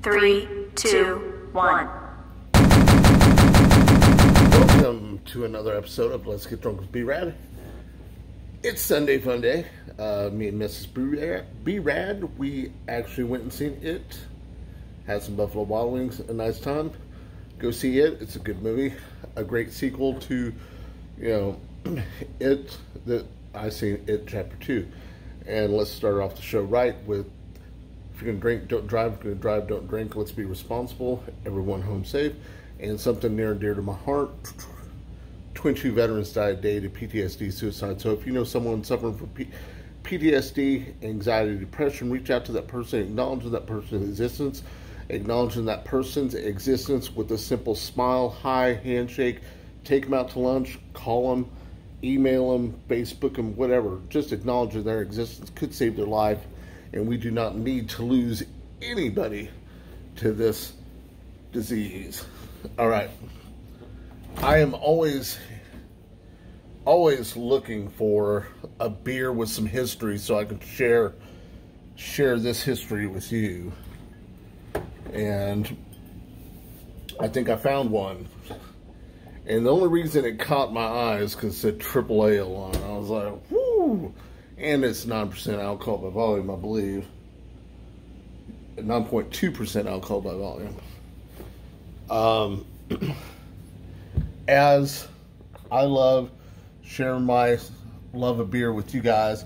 3, 2, 1. Welcome to another episode of Let's Get Drunk with B-Rad. It's Sunday Fun Day. Me and Mrs. B-Rad, we actually went and seen It. Had some Buffalo Wild Wings, a nice time. Go see It. It's a good movie. A great sequel to, It, that I seen It Chapter 2. And let's start off the show right with, if you're going to drink, don't drive. If you're going to drive, don't drink. Let's be responsible. Everyone home safe. And something near and dear to my heart, 22 veterans died day to PTSD suicide. So if you know someone suffering from PTSD, anxiety, depression, reach out to that person, acknowledge that person's existence, acknowledging that person's existence with a simple smile, hi, handshake, take them out to lunch, call them, email them, Facebook them, whatever. Just acknowledging their existence could save their life, and we do not need to lose anybody to this disease. All right. I am always looking for a beer with some history so I can share this history with you. And I think I found one. And the only reason it caught my eye is because it said triple ale on it. I was like, whoo! And it's 9% alcohol by volume, I believe. 9.2% alcohol by volume. As I love sharing my love of beer with you guys,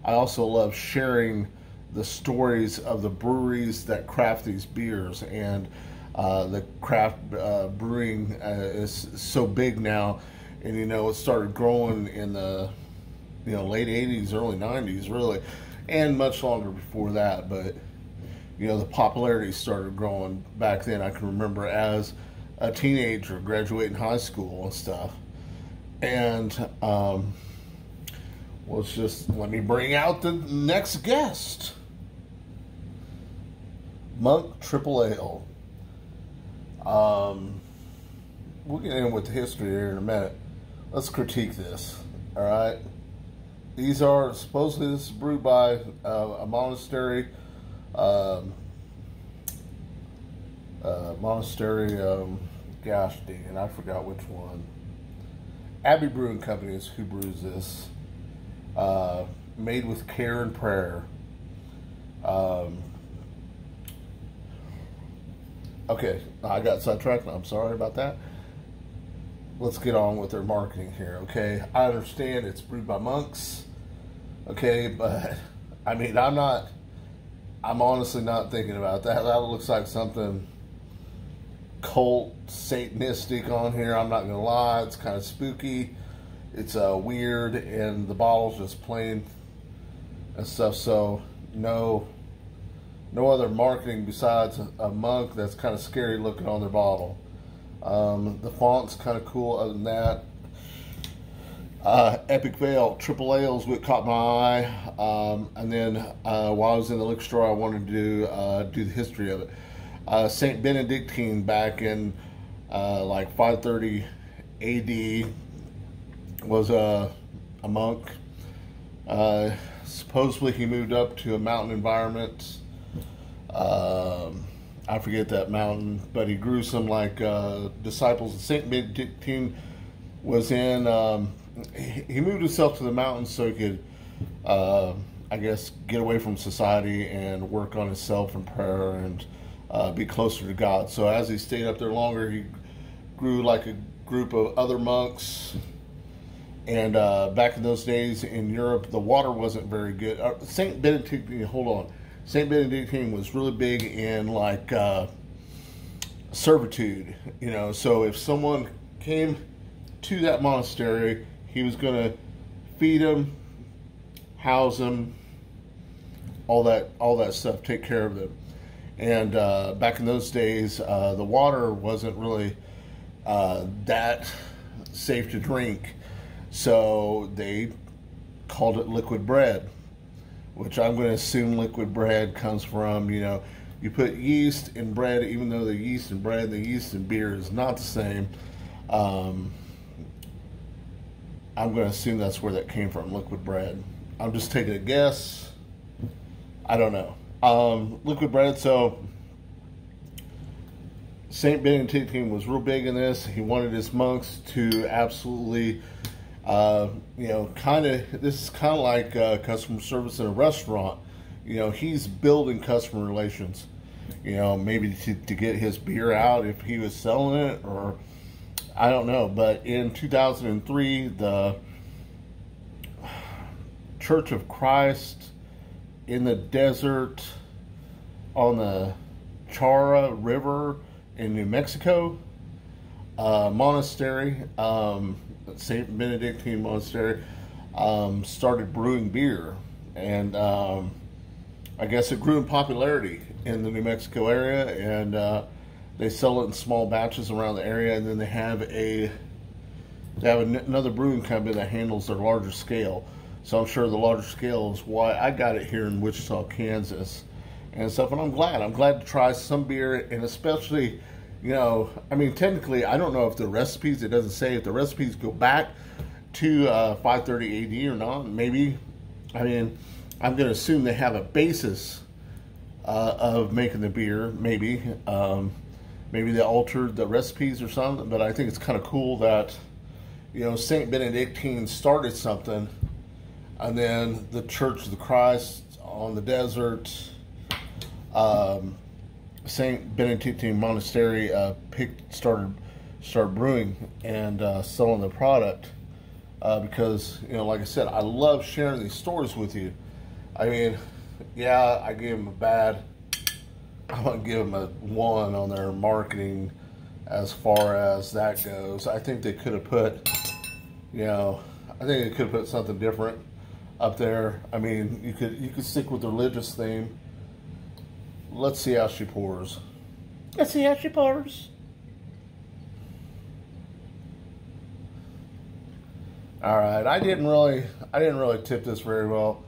I also love sharing the stories of the breweries that craft these beers. And the craft brewing is so big now, and it started growing in the late 80s, early 90s, really, and much longer before that. But the popularity started growing back then. I can remember as a teenager graduating high school and stuff. And let me bring out the next guest. Monk Triple Ale. We'll get in with the history here in a minute. Let's critique this. All right. These are supposedly, this is brewed by a monastery. Gosh dang it, I forgot which one. Abbey Brewing Company is who brews this. Made with care and prayer. Okay, I got sidetracked. I'm sorry about that. Let's get on with their marketing here, okay? I understand it's brewed by monks, okay, but I mean, I'm honestly not thinking about that. That looks like something cult, satanistic on here. I'm not gonna lie, it's kind of spooky. It's weird, and the bottle's just plain and stuff. So no other marketing besides a monk that's kind of scary looking on their bottle. The font's kind of cool. Other than that, Epic Vale Triple Ale is what caught my eye. And then while I was in the liquor store, I wanted to do the history of it. Saint Benedictine back in like 530 AD was a monk. Supposedly he moved up to a mountain environment. I forget that mountain, but he grew some like disciples. Saint Benedictine was in. He moved himself to the mountains so he could, I guess, get away from society and work on himself in prayer and be closer to God. So as he stayed up there longer, he grew like a group of other monks. And back in those days in Europe, the water wasn't very good. Saint Benedictine, hold on. Saint Benedictine was really big in like servitude, so if someone came to that monastery, he was going to feed them, house them, all that stuff, take care of them. And back in those days, the water wasn't really that safe to drink, so they called it liquid bread, which I'm going to assume liquid bread comes from, you put yeast in bread, even though the yeast in bread and the yeast in beer is not the same. I'm going to assume that's where that came from, liquid bread. I'm just taking a guess. I don't know. Liquid bread, so Saint Benedictine was real big in this. He wanted his monks to absolutely, you know, this is kind of like customer service in a restaurant. You know, he's building customer relations, you know, maybe to get his beer out if he was selling it, or I don't know. But in 2003, the Church of Christ in the desert on the Chara River in New Mexico monastery, Saint Benedictine Monastery, started brewing beer, and I guess it grew in popularity in the New Mexico area, and they sell it in small batches around the area, and then they have another brewing company that handles their larger scale. So I'm sure the larger scale is why I got it here in Wichita, Kansas, and stuff. And I'm glad to try some beer, and especially, you know, I mean, technically, I don't know if the recipes, it doesn't say if the recipes go back to 530 AD or not. Maybe, I mean, I'm going to assume they have a basis of making the beer. Maybe they altered the recipes or something. But I think it's kind of cool that, you know, Saint Benedictine started something, and then the Church of the Christ on the desert, Saint Benedictine Monastery started brewing and selling the product, because, you know, like I said, I love sharing these stories with you. I mean, yeah, I gave them I'm gonna give them a 1 on their marketing as far as that goes. I think they could have put, you know, something different up there. I mean, you could stick with the religious theme. Let's see how she pours. Let's see how she pours. All right, I didn't really tip this very well,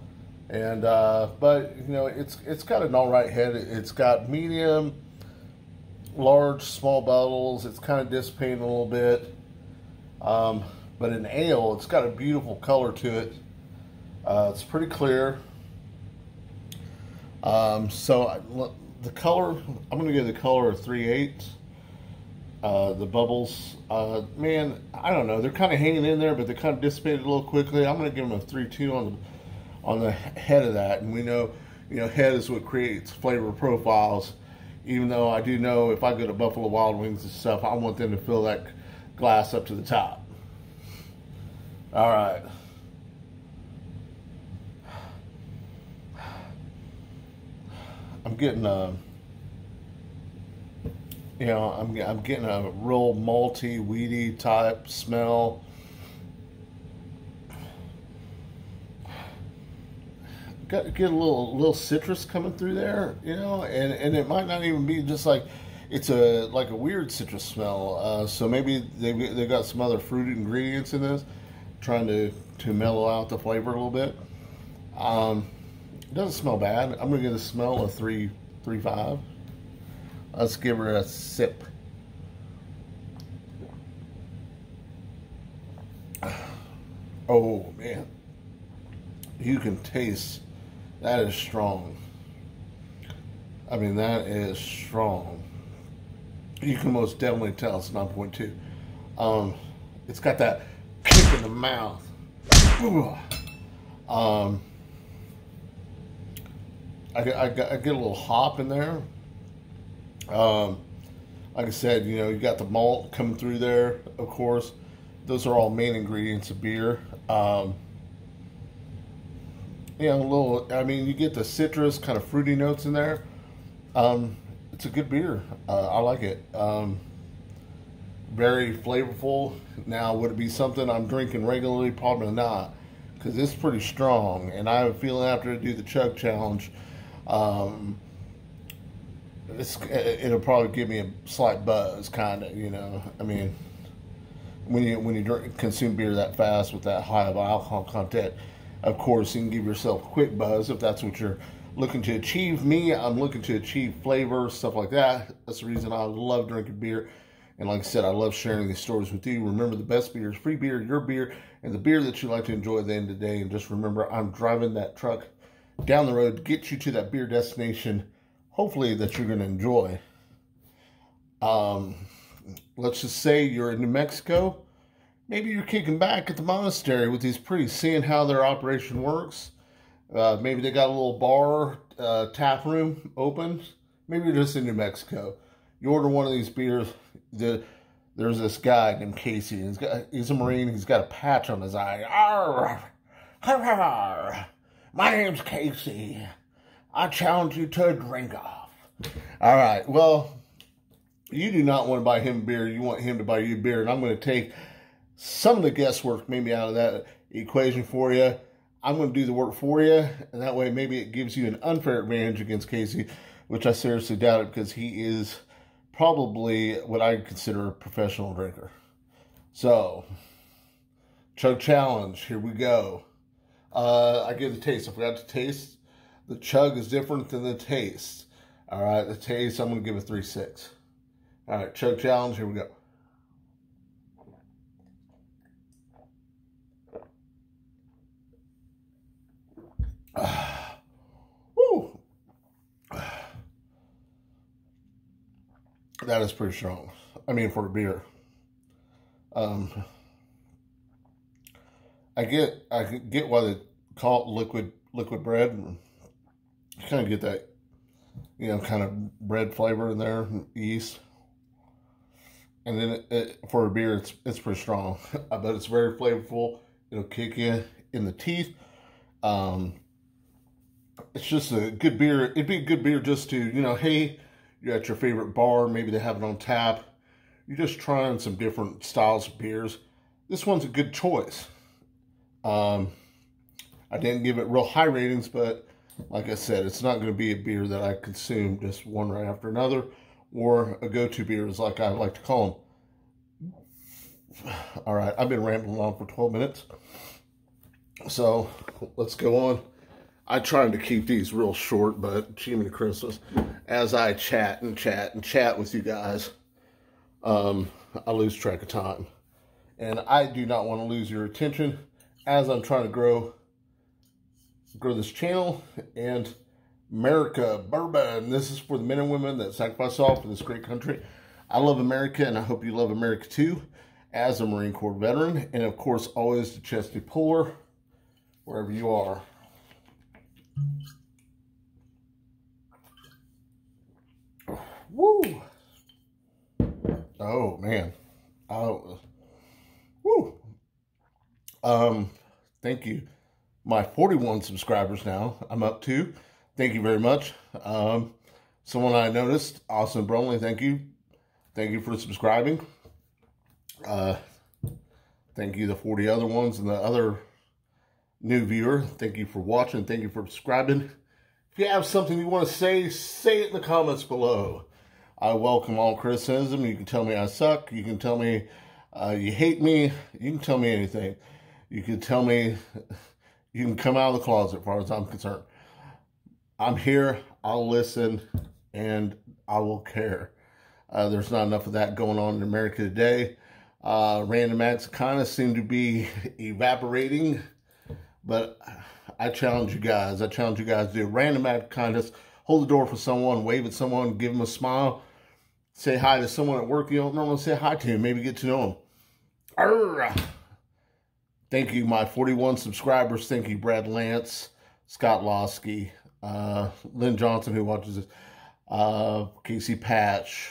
and but you know, it's got an all right head. It's got medium, large, small bottles. It's kind of dissipating a little bit, but in ale, it's got a beautiful color to it. It's pretty clear. So the color, I'm going to give the color a 3/8. The bubbles, man, I don't know. They're kind of hanging in there, but they kind of dissipated a little quickly. I'm going to give them a 3/2 on the head of that. And we know, you know, head is what creates flavor profiles. Even though I do know if I go to Buffalo Wild Wings and stuff, I want them to fill that glass up to the top. All right. I'm getting you know, I'm getting a real malty, weedy type smell. Get a little citrus coming through there, you know, and it might not even be just like it's like a weird citrus smell. So maybe they got some other fruited ingredients in this, trying to mellow out the flavor a little bit. It doesn't smell bad. I'm gonna give the smell a 3.5. Let's give her a sip. Oh man, you can taste that is strong. I mean, that is strong. You can most definitely tell it's 9.2. It's got that kick in the mouth. I get a little hop in there. Like I said, you know, you got the malt coming through there, of course. Those are all main ingredients of beer. You know, a little, I mean, you get the citrus, kind of fruity notes in there. It's a good beer. I like it. Very flavorful. Now, would it be something I'm drinking regularly? Probably not, because it's pretty strong. And I have a feeling after I do the chug challenge, it'll probably give me a slight buzz, kind of, you know. I mean, when you consume beer that fast with that high of alcohol content, of course, you can give yourself a quick buzz if that's what you're looking to achieve. Me, I'm looking to achieve flavor, stuff like that. That's the reason I love drinking beer. And like I said, I love sharing these stories with you. Remember, the best beer is free beer, your beer, and the beer that you like to enjoy at the end of the day. And just remember, I'm driving that truck down the road to get you to that beer destination, hopefully, that you're going to enjoy. Let's just say you're in New Mexico. Maybe you're kicking back at the monastery with these priests, seeing how their operation works. Maybe they got a little bar, tap room open. Maybe you're just in New Mexico. You order one of these beers. There's this guy named Casey. He's a Marine. He's got a patch on his eye. Arr, arr, arr. My name's Casey. I challenge you to a drink-off. All right. Well, you do not want to buy him beer. You want him to buy you beer. And I'm going to take some of the guesswork maybe out of that equation for you. I'm going to do the work for you. And that way maybe it gives you an unfair advantage against Casey, which I seriously doubt it because he is probably what I consider a professional drinker. So, chug challenge. Here we go. I give the taste. I forgot to taste. The chug is different than the taste. All right, the taste, I'm going to give it 3.6. All right, chug challenge. Here we go. Woo. That is pretty strong. I mean, for a beer. I get why they call it liquid bread. You kind of get that, you know, kind of bread flavor in there, yeast. And then for a beer, it's pretty strong. But it's very flavorful. It'll kick you in the teeth. It's just a good beer. It'd be a good beer just to, you know, hey, you're at your favorite bar. Maybe they have it on tap. You're just trying some different styles of beers. This one's a good choice. I didn't give it real high ratings, but like I said, it's not going to be a beer that I consume just one right after another, or a go-to beer, is like I like to call them. All right, I've been rambling on for 12 minutes, so let's go on. I trying to keep these real short, but Jiminy Christmas, as I chat with you guys, I lose track of time, and I do not want to lose your attention as I'm trying to grow this channel. And America bourbon, this is for the men and women that sacrifice all for this great country. I love America, and I hope you love America too, as a Marine Corps veteran, and of course always the chesty puller wherever you are. Woo! Oh man! Oh, woo! Thank you. My 41 subscribers now, I'm up to. Thank you very much. Someone I noticed, Austin Bromley, thank you. Thank you for subscribing. Thank you, the 40 other ones and the other new viewer. Thank you for watching. Thank you for subscribing. If you have something you want to say it in the comments below. I welcome all criticism. You can tell me I suck. You can tell me you hate me. You can tell me anything. You can tell me, you can come out of the closet as far as I'm concerned. I'm here, I'll listen, and I will care. There's not enough of that going on in America today. Random acts kind of seem to be evaporating, but I challenge you guys. I challenge you guys to do a random act contest. Hold the door for someone, wave at someone, give them a smile. Say hi to someone at work you don't normally say hi to, maybe get to know them. Arr! Thank you, my 41 subscribers. Thank you, Brad Lance, Scott Losky, Lynn Johnson, who watches this, Casey Patch.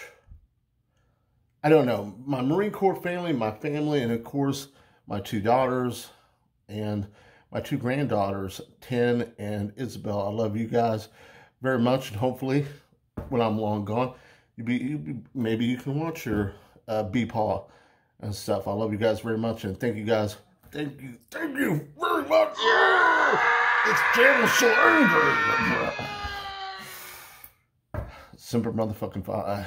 I don't know. My Marine Corps family, my family, and of course, my 2 daughters and my 2 granddaughters, 10 and Isabel. I love you guys very much, and hopefully, when I'm long gone, maybe you can watch your B-Paw and stuff. I love you guys very much, and thank you guys. Thank you very much. Yeah! It's Jam so angry. Semper motherfucking Fidelis.